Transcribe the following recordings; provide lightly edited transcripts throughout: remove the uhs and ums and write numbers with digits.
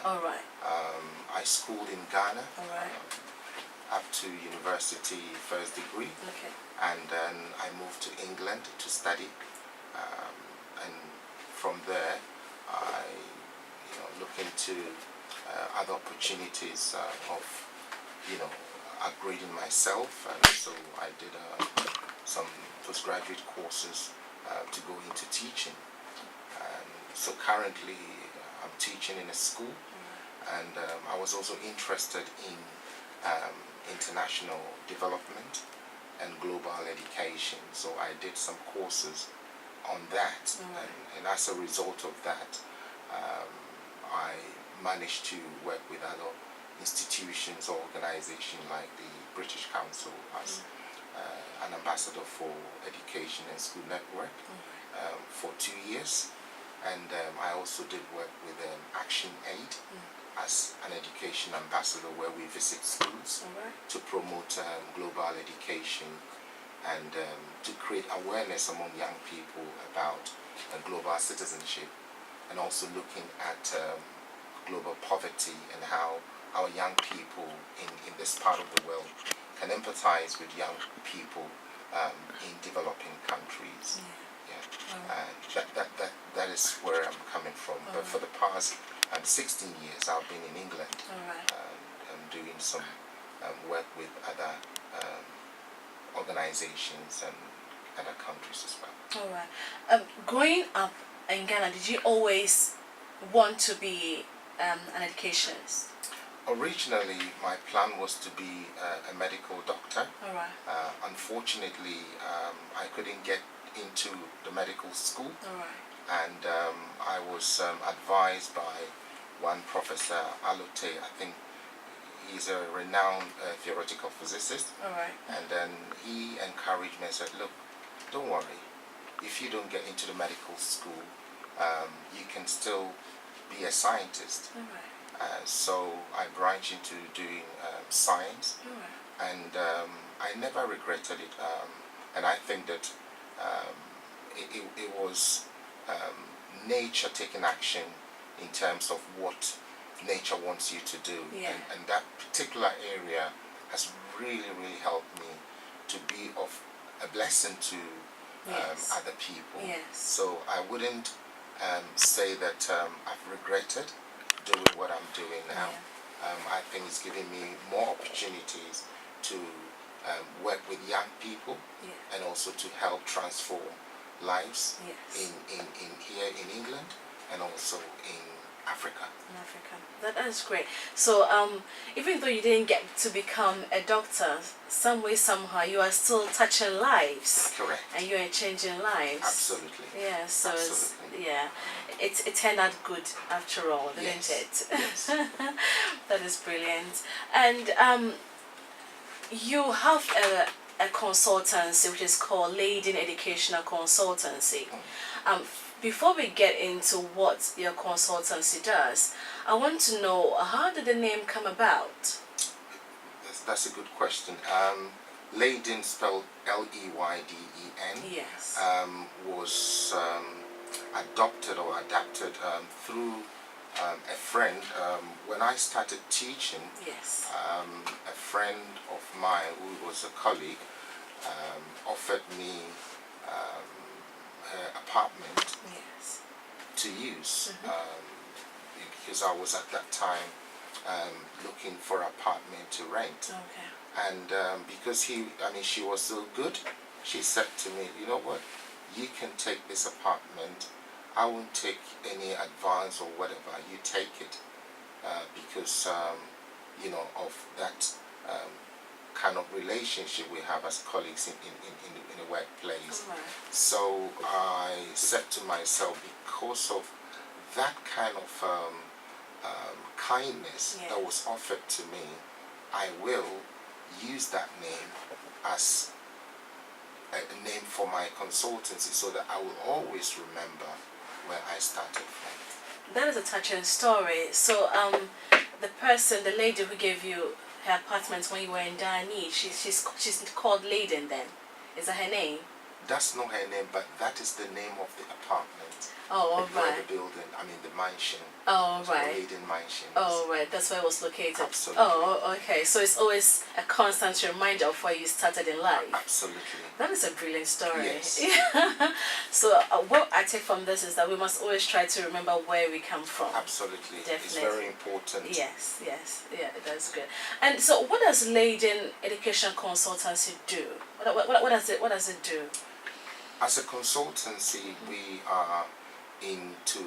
All right. I schooled in Ghana. All right. Up to university first degree. Okay. And then I moved to England to study. And from there, I look into other opportunities of upgrading myself, and so I did some postgraduate courses to go into teaching. And so currently I'm teaching in a school, and I was also interested in international development and global education, so I did some courses on that. And as a result of that, I managed to work with other institutions or organizations like the British Council as an ambassador for Education and School Network for 2 years. And I also did work with Action Aid as an education ambassador, where we visit schools to promote global education and to create awareness among young people about global citizenship, and also looking at global poverty and how our young people in this part of the world can empathize with young people in developing countries. That is where I'm coming from. But for the past 16 years, I've been in England doing some work with other organizations and other countries as well. All right. Growing up in Ghana, did you always want to be an educationist? Originally, my plan was to be a medical doctor. All right. Unfortunately, I couldn't get into the medical school. All right. And I was advised by one Professor Alote. I think he's a renowned theoretical physicist. All right. And then he encouraged me and said, look, don't worry. If you don't get into the medical school, you can still be a scientist. All right. So I branched into doing science. All right. And I never regretted it. And I think that it was nature taking action in terms of what nature wants you to do. And that particular area has really, really helped me to be of a blessing to other people. So I wouldn't say that I've regretted doing what I'm doing now. I think it's giving me more opportunities to work with young people and also to help transform lives in here in England and also in Africa. In Africa. That is great. So even though you didn't get to become a doctor, some way, somehow, you are still touching lives. Correct. And you are changing lives. Absolutely. Yeah, so absolutely. It turned out good after all, didn't it? Yes. That is brilliant. And you have a consultancy which is called Leading Educational Consultancy. Before we get into what your consultancy does, I want to know, how did the name come about? That's a good question. Leydin, spelled Leyden, yes, was adopted or adapted through a friend. When I started teaching, yes, a friend of mine who was a colleague offered me her apartment yes, to use because I was at that time looking for an apartment to rent. okay, And because she was so good, she said to me, you know what, you can take this apartment. I won't take any advance or whatever. You take it because of that kind of relationship we have as colleagues in the workplace. So I said to myself, because of that kind of kindness that was offered to me, I will use that name as a name for my consultancy, so that I will always remember where I started from. That is a touching story. So the lady who gave you her apartment when you were in dire need, she's called Leydin then? Is that her name? That's not her name, but that is the name of the apartment. Oh, all Where right. the building, I mean the mansion. Oh, So right. Leiden Mansion. Oh, right. That's where it was located. Absolutely. Oh, okay. So it's always a constant reminder of where you started in life. Absolutely. That is a brilliant story. Yes. So what I take from this is that we must always try to remember where we come from. Absolutely. Definitely. It's very important. Yes, yes, yeah, that's good. And so, what does Leiden Education Consultancy do? What does it do? As a consultancy, we are into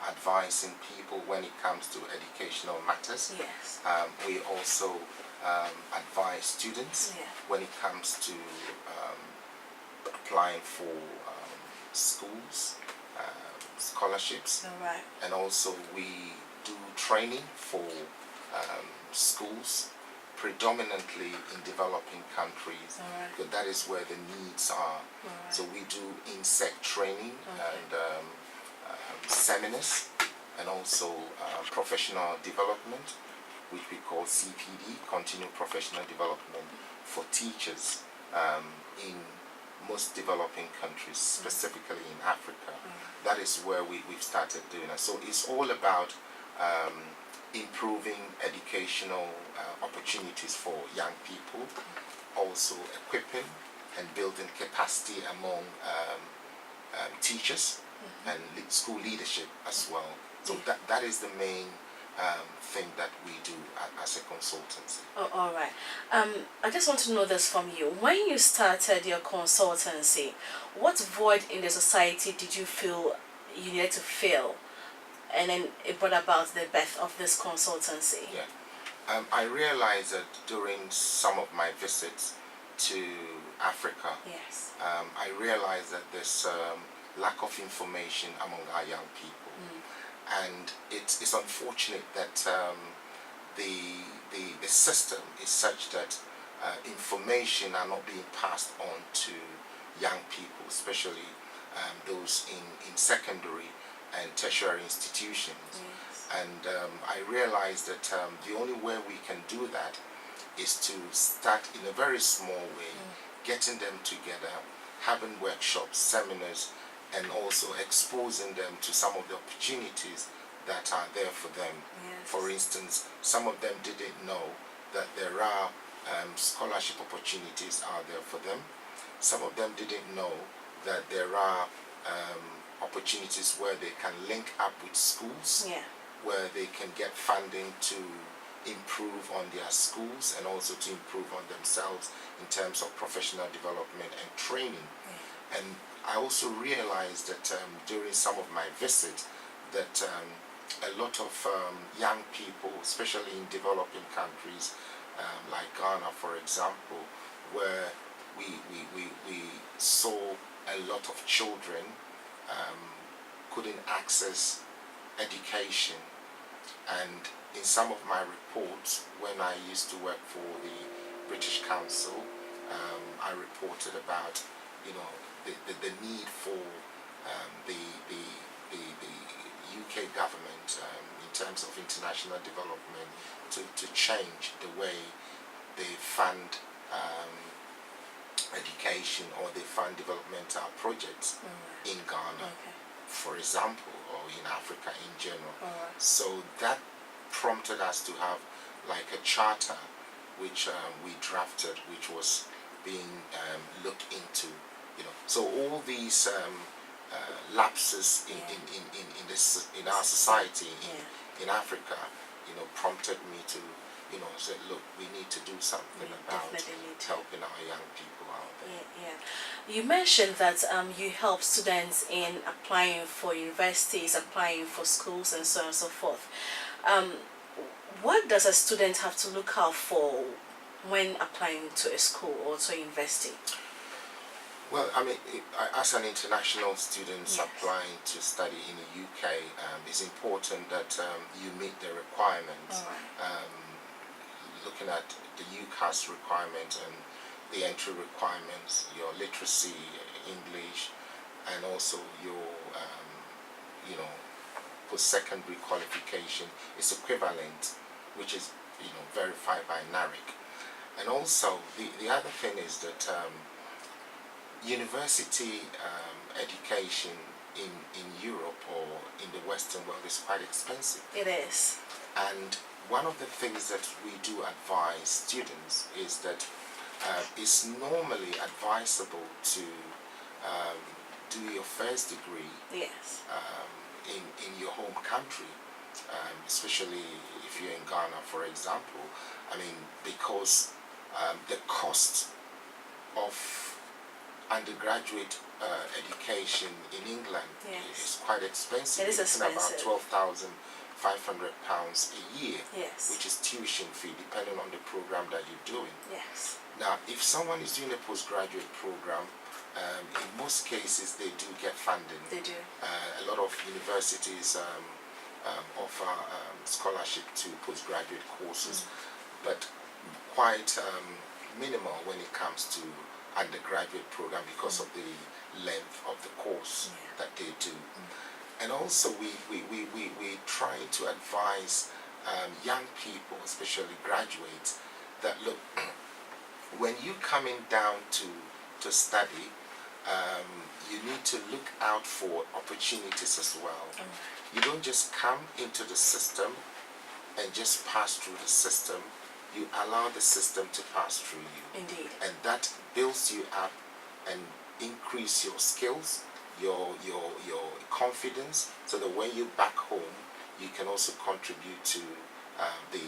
advising people when it comes to educational matters. Yes. We also advise students Yeah. when it comes to applying for schools, scholarships, All right. and also we do training for schools, predominantly in developing countries, All right. because that is where the needs are. All right. So we do insect training Okay. and seminars, and also professional development, which we call CPD, continued professional development for teachers in most developing countries, specifically in Africa. That is where we've started doing it. So it's all about improving educational opportunities for young people, also equipping and building capacity among teachers and school leadership as well. So that is the main thing that we do as a consultancy. Oh, all right. I just want to know this from you. When you started your consultancy, what void in the society did you feel you needed to fill? And then it brought about the birth of this consultancy. Yeah. I realized that during some of my visits to Africa, Yes. I realized that there's lack of information among our young people. And it's unfortunate that the system is such that information are not being passed on to young people, especially those in secondary and tertiary institutions. Yes. And I realized that the only way we can do that is to start in a very small way, getting them together, having workshops, seminars, and also exposing them to some of the opportunities that are there for them. Yes. For instance, some of them didn't know that there are scholarship opportunities out there for them. Some of them didn't know that there are opportunities where they can link up with schools, Yeah. where they can get funding to improve on their schools and also to improve on themselves in terms of professional development and training. Yeah. And I also realized that during some of my visits that a lot of young people, especially in developing countries like Ghana, for example, where we saw a lot of children couldn't access education. And in some of my reports, when I used to work for the British Council, I reported about, you know, the need for the UK government in terms of international development to change the way they fund education or they fund developmental projects in Ghana, for example, or in Africa in general. So that prompted us to have like a charter which we drafted, which was being looked into. You know, so all these lapses in our society in Africa, you know, prompted me to, you know, say, look, we need to do something about helping our young people out there. Yeah. You mentioned that you help students in applying for universities, applying for schools, and so on and so forth. What does a student have to look out for when applying to a school or to a university? Well, I mean, as an international student applying to study in the UK, it's important that you meet the requirements. Looking at the UCAS requirements and the entry requirements, your literacy, English, and also your, you know, post-secondary qualification is equivalent, which is, you know, verified by NARIC. And also, the other thing is that university education in Europe or in the Western world is quite expensive. It is. And one of the things that we do advise students is that it's normally advisable to do your first degree Yes. in your home country, especially if you're in Ghana, for example. I mean, because the cost of undergraduate education in England Yes. is quite expensive. It is It's expensive. about £12,500 a year, Yes. which is tuition fee, depending on the program that you're doing. Yes. Now, if someone is doing a postgraduate program, in most cases they do get funding. They do. A lot of universities offer scholarship to postgraduate courses, but quite minimal when it comes to undergraduate program because of the length of the course that they do. And also we try to advise young people, especially graduates, that look, when you coming down to study, you need to look out for opportunities as well. You don't just come into the system and just pass through the system. You allow the system to pass through you. Indeed. And that builds you up and increase your skills, your confidence, so that when you're back home, you can also contribute to the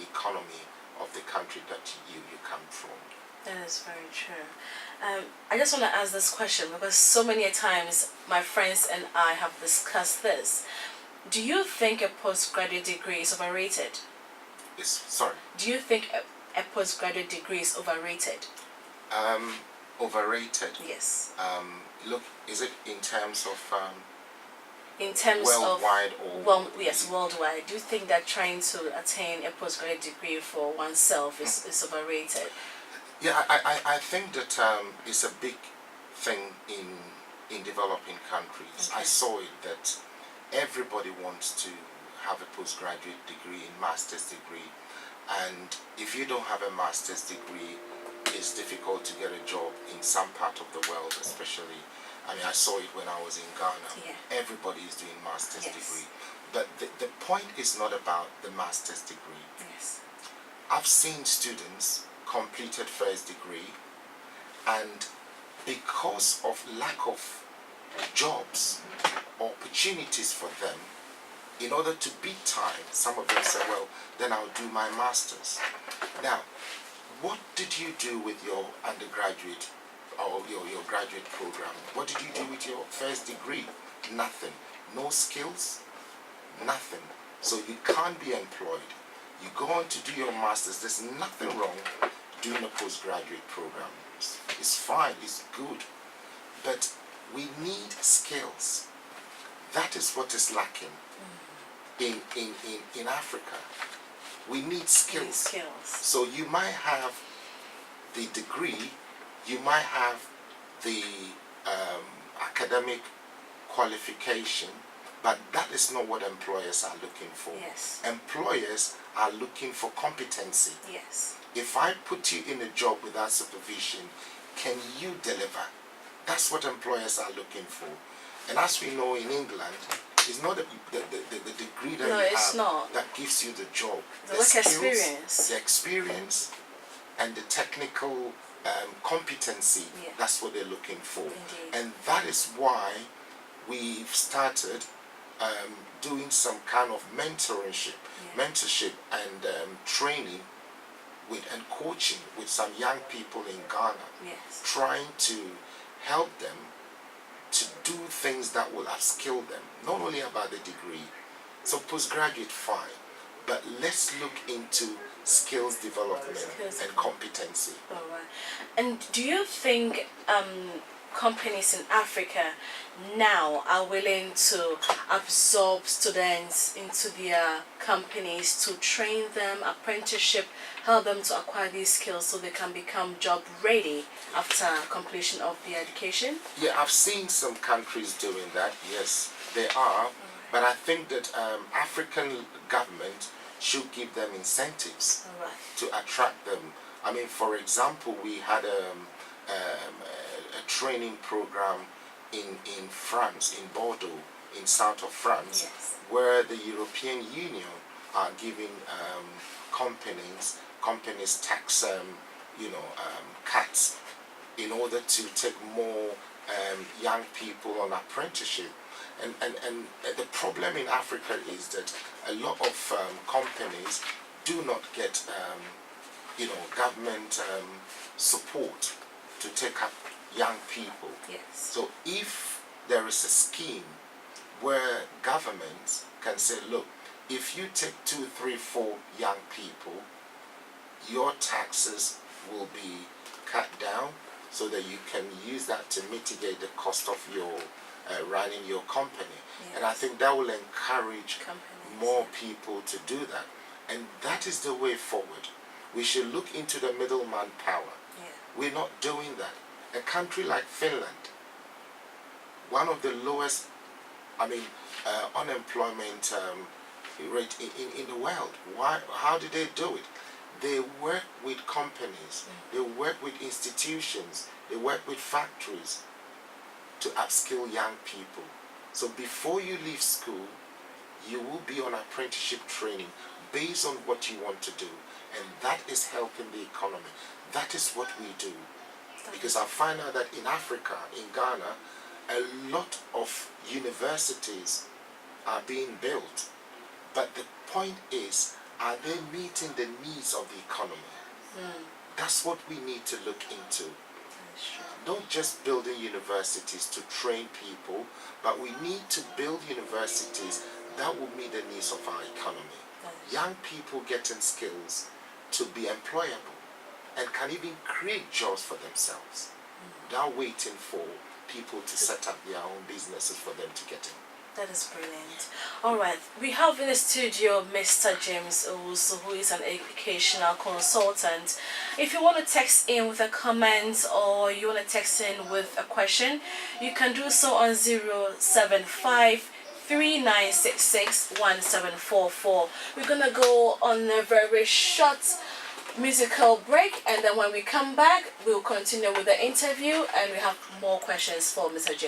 economy of the country that you come from. That is very true. I just want to ask this question because so many times my friends and I have discussed this. Do you think a postgraduate degree is overrated? Sorry? Do you think a postgraduate degree is overrated? Overrated. Yes. Look, is it in terms of In terms worldwide of yes, worldwide. Do you think that trying to attain a postgraduate degree for oneself is overrated? Yeah, I think that it's a big thing in developing countries. Okay. I saw it that everybody wants to have a postgraduate degree, a master's degree, and if you don't have a master's degree, it's difficult to get a job in some part of the world, especially. I mean, I saw it when I was in Ghana. Yeah. Everybody is doing master's Yes. degree, but the point is not about the master's degree. Yes. I've seen students completed first degree, and because of lack of jobs, opportunities for them, in order to beat time, some of them say, well, then I'll do my master's. Now, what did you do with your undergraduate or your graduate program? What did you do with your first degree? Nothing. No skills, nothing. So you can't be employed. You go on to do your master's. There's nothing wrong doing a postgraduate program. It's fine, it's good. But we need skills. That is what is lacking in Africa. We need skills. So you might have the degree, you might have the academic qualification, but that is not what employers are looking for. Yes. Employers are looking for competency. Yes. If I put you in a job without supervision, can you deliver? That's what employers are looking for. And as we know in England, it's not the degree that No, you it's have not. that gives you the job. The work skills, experience. the experience, and the technical competency. Yeah. That's what they're looking for. Indeed. And that is why we've started doing some kind of mentorship and training and coaching with some young people in Ghana, Yes. trying to help them to do things that will upskill them, not only about the degree. So postgraduate, fine, but let's look into skills development and competency. All right. And do you think companies in Africa now are willing to absorb students into their companies to train them, apprenticeship, help them to acquire these skills so they can become job ready after completion of their education? Yeah, I've seen some countries doing that. Yes, they are. But I think that African government should give them incentives All right. to attract them. I mean, for example, we had a training program in France, in Bordeaux, in south of France, Yes. where the European Union are giving companies tax cuts in order to take more young people on apprenticeship. And the problem in Africa is that a lot of companies do not get government support to take up young people. Yes. So if there is a scheme where governments can say, look, if you take 2, 3, 4 young people, your taxes will be cut down so that you can use that to mitigate the cost of your running your company. Yes. And I think that will encourage Companies, more yeah. people to do that. And that is the way forward. We should look into the middleman power. Yeah. We're not doing that. A country like Finland, one of the lowest, unemployment rate in the world. Why? How did they do it? They work with companies, they work with institutions, they work with factories to upskill young people. So before you leave school, you will be on apprenticeship training based on what you want to do. And that is helping the economy. That is what we do. Because I find out that in Africa, in Ghana, a lot of universities are being built. But the point is, are they meeting the needs of the economy? That's what we need to look into. Not just building universities to train people, but we need to build universities that will meet the needs of our economy. Young people getting skills to be employable and can even create jobs for themselves without waiting for people to set up their own businesses for them to get in. That is brilliant. All right, we have in the studio Mr. James Owusu, who is an educational consultant. If you want to text in with a comment or you want to text in with a question, you can do so on 075 3966 1744. We're gonna go on a very short musical break, and then when we come back, we'll continue with the interview, and we have more questions for Mr. James.